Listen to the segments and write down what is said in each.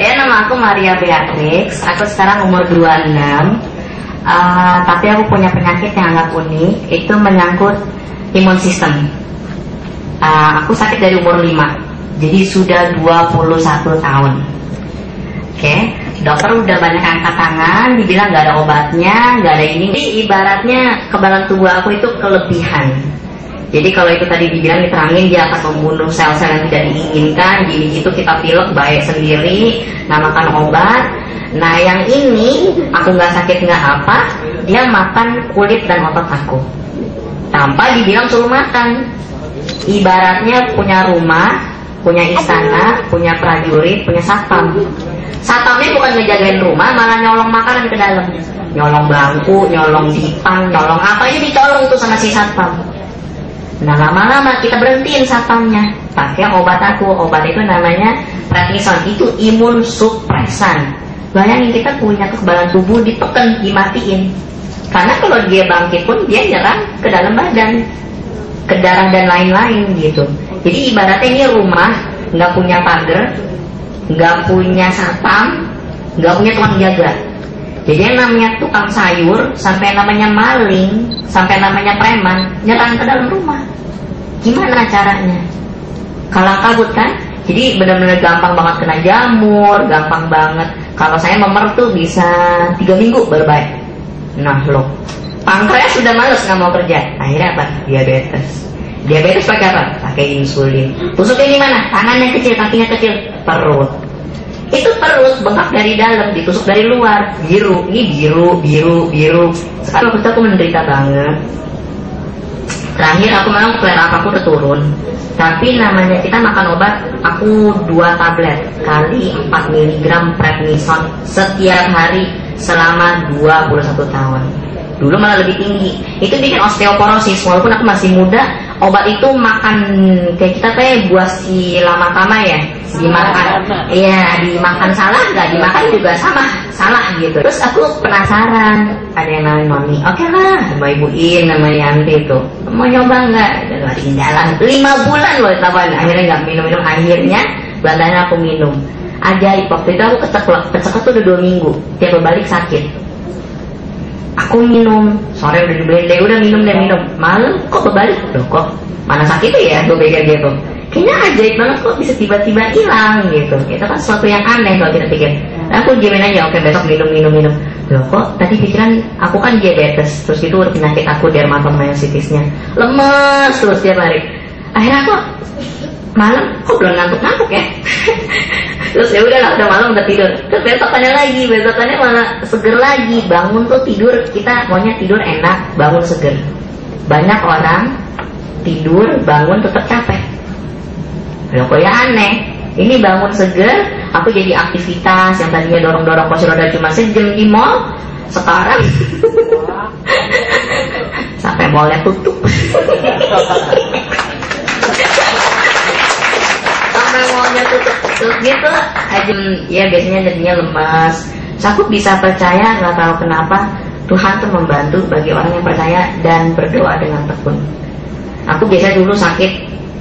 Ya, nama aku Maria Beatrix. Aku sekarang umur 26. Tapi aku punya penyakit yang agak unik. Itu menyangkut imun sistem. Aku sakit dari umur 5. Jadi sudah 21 tahun. Oke, dokter udah banyak angkat tangan, dibilang nggak ada obatnya, nggak ada ini. Jadi ibaratnya kekebalan tubuh aku itu kelebihan. Jadi kalau itu tadi dibilang diterangin dia akan membunuh sel-sel yang tidak diinginkan, gini gitu kita pilek baik sendiri, namakan obat. Nah yang ini aku nggak sakit nggak apa, dia makan kulit dan otot aku, tanpa dibilang suruh makan. Ibaratnya punya rumah, punya istana, punya prajurit, punya satpam. Satpamnya bukan ngejagain rumah, malah nyolong makanan ke dalam, nyolong bangku, nyolong dipang, nyolong apa aja dicolong tuh sama si satpam. Nah lama-lama kita berhentiin satpamnya, pakai obat aku. Obat itu namanya prednison, itu imun supresan. Bayangin kita punya kekebalan tubuh ditekan, dimatiin. Karena kalau dia bangkit pun dia nyerang ke dalam badan, ke darah dan lain-lain gitu. Jadi ibaratnya ini rumah nggak punya pagar, nggak punya satpam, nggak punya tukang jaga. Jadi yang namanya tukang sayur, sampai namanya maling, sampai namanya preman, nyerang ke dalam rumah. Gimana caranya? Kalah kabut kan? Jadi benar-benar gampang banget kena jamur, gampang banget. Kalau saya memer tuh bisa 3 minggu baru baik. Nah loh, pankreas sudah males nggak mau kerja. Akhirnya apa? Diabetes. Diabetes pakai apa? Pakai insulin. Tusuknya gimana? Tangannya kecil, kakinya kecil, perut. Itu perut bengkak dari dalam, ditusuk dari luar, biru. Ini biru. Sekarang waktu itu aku menderita banget. Terakhir aku memang selera aku udah turun. Tapi namanya kita makan obat, aku 2 tablet kali 4 mg prednison setiap hari selama 21 tahun. Dulu malah lebih tinggi. Itu bikin osteoporosis. Walaupun aku masih muda, obat itu makan kayak kita kayak buah si lama-tama ya, dimakan. Iya, dimakan salah nggak, dimakan juga sama salah gitu. Terus aku penasaran, ada yang namanya Mami. Oke lah, sama Ibu In, nama Yanti itu. Mau nyoba nggak? Jalan 5 bulan loh tapan. Akhirnya nggak minum. Akhirnya belanjanya aku minum. Ajaib, waktu itu aku keceklek tuh udah 2 minggu. Tiap balik sakit. Aku minum, sore udah dibeliin deh, udah minum. Malam kok berbalik? Loh kok mana sakit ya? Gue pikir gitu. Kayaknya ajaib banget kok bisa tiba-tiba hilang gitu. Itu kan sesuatu yang aneh kalau kita pikir. Nah, aku diamin aja, oke besok minum. Loh kok tadi pikiran aku kan diabetes, terus itu udah penyakit aku dermatomyositisnya. Lemes terus tiap hari. Akhirnya aku malam kok belum ngantuk ya. Terus ya udahlah, udah malam udah tidur. Terus besokannya malah seger lagi. Bangun tuh tidur, kita maunya tidur enak, bangun seger. Banyak orang tidur bangun tetap capek. Loh kok ya aneh. Ini bangun seger, aku jadi aktivitas yang tadinya dorong-dorong kursi roda cuma sejam di mall, sekarang sampai mallnya tutup. Maunya tutup gitu aja ya, biasanya jadinya lemas. So, aku bisa percaya, nggak tahu kenapa Tuhan tuh membantu bagi orang yang percaya dan berdoa dengan tekun. Aku biasa dulu sakit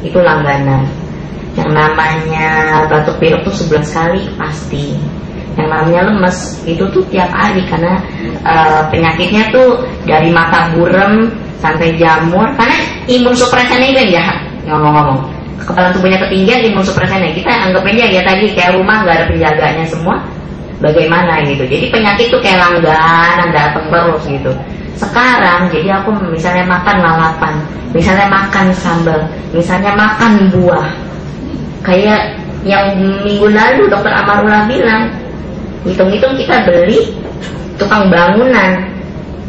itu langganan. Yang namanya batuk pilek tuh 11 kali pasti. Yang namanya lemes itu tuh tiap hari karena penyakitnya tuh dari mata burem sampai jamur. Karena imun supresannya itu yang jahat ngomong-ngomong. Kekebalan tubuhnya ketinggian, imun supresannya kita anggap aja ya tadi kayak rumah nggak ada penjaganya semua, bagaimana gitu. Jadi penyakit tuh kayak langganan datang terus gitu. Sekarang jadi aku misalnya makan lalapan, misalnya makan sambal, misalnya makan buah, kayak yang minggu lalu dokter Amarullah bilang, hitung-hitung kita beli tukang bangunan,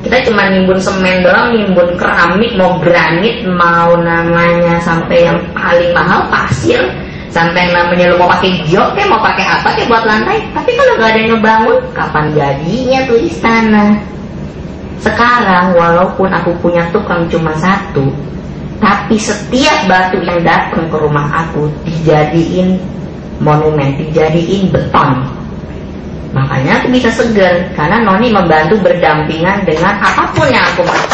kita cuma nimbun semen doang, nimbun keramik, mau granit, mau namanya sampai yang paling mahal pasir, sampai yang namanya lo mau pakai giok kayak mau pakai apa kayak buat lantai. Tapi kalau nggak ada yang ngebangun, kapan jadinya tuh istana? Sekarang walaupun aku punya tukang cuma 1, tapi setiap batu yang datang ke rumah aku dijadiin monumen, dijadiin beton. Makanya aku bisa segar karena Noni membantu berdampingan dengan apapun yang aku makan.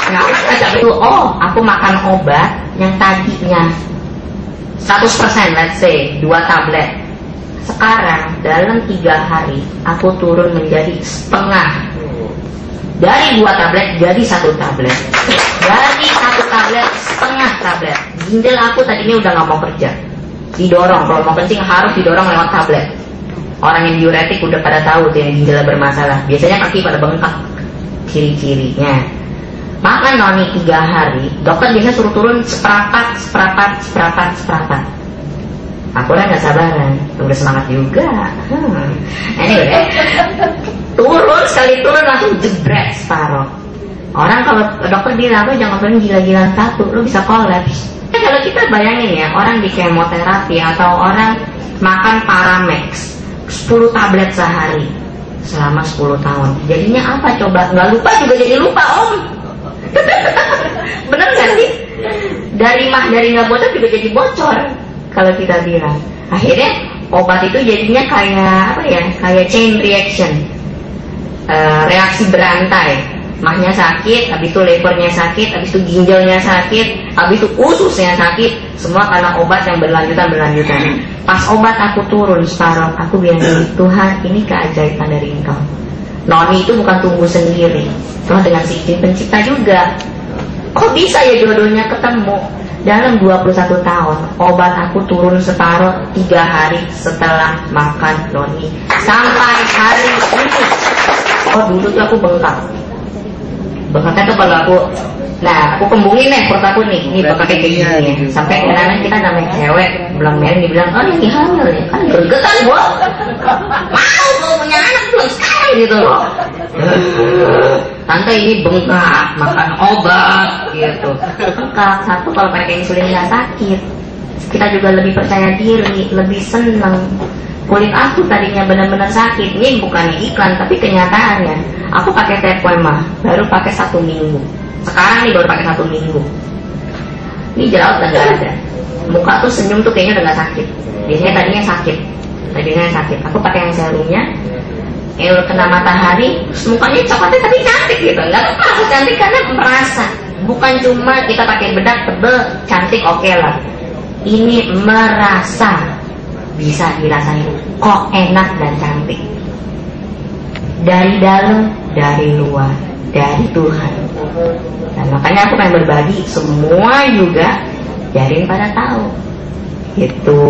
Nggak itu, oh aku makan obat yang tadinya 100%, let's say 2 tablet. Sekarang dalam 3 hari aku turun menjadi setengah. Dari 2 tablet jadi 1 tablet. Dari 1 tablet setengah tablet. Ginjal aku tadinya udah gak mau kerja, didorong, kalau mau kencing harus didorong lewat tablet. Orang yang diuretik udah pada tahu tuh yang ginjalnya bermasalah. Biasanya kaki pada bengkak. Ciri-cirinya makan noni 3 hari, dokter biasanya suruh turun seperapat. Aku kan gak sabaran, udah semangat juga. Anyway, turun sekali turun langsung jebret separuh. Orang kalau dokter bilang, lo jangan turun gila-gilaan 1, lo bisa kolaps. Kalau kita bayangin ya, orang di kemoterapi atau orang makan Paramex 10 tablet sehari selama 10 tahun, jadinya apa coba? Nggak lupa juga jadi lupa, Om. Bener gak sih? Dari nggak bocor juga jadi bocor. Kalau kita bilang, akhirnya obat itu jadinya kayak apa ya? Kayak chain reaction, reaksi berantai. Mahnya sakit, habis itu levernya sakit, habis itu ginjalnya sakit, habis itu ususnya sakit, semua karena obat yang berlanjutan. Pas obat aku turun separuh, aku bilang, Tuhan, ini keajaiban dari Engkau. Noni itu bukan tumbuh sendiri, toh dengan si pencipta juga. Kok bisa ya jodohnya ketemu? Dalam 21 tahun, obat aku turun separuh 3 hari setelah makan noni. Sampai hari ini. Oh, dulu tuh aku bengkak. Bengkaknya tuh kalau aku kembungin nih perut aku nih, ini bengkaknya kayak gini. Sampai kadang-kadang kita namanya cewek, belum merit dibilang, oh ini hamil ya, kan gergetan gua. Mau punya anak belum sekarang gitu loh. Tante ini bengkak, makan obat gitu. Bengkak, satu kalau pakai insulin nggak sakit, kita juga lebih percaya diri, lebih seneng. Kulit aku tadinya benar-benar sakit. Ini bukan iklan, tapi kenyataannya. Aku pakai Tepoema, baru pakai 1 minggu. Sekarang nih baru pakai 1 minggu. Ini jerawat udah gak ada. Muka tuh senyum tuh kayaknya udah gak sakit. Biasanya tadinya sakit. Aku pakai yang serumnya. Udah kena matahari, terus mukanya coklatnya tapi cantik gitu. Gak apa-apa aku cantik karena merasa. Bukan cuma kita pakai bedak tebel, cantik oke lah. Ini merasa. Bisa dirasain kok enak dan cantik. Dari dalam, dari luar, dari Tuhan. Dan makanya aku pengen berbagi, semua juga jadiin pada tahu gitu.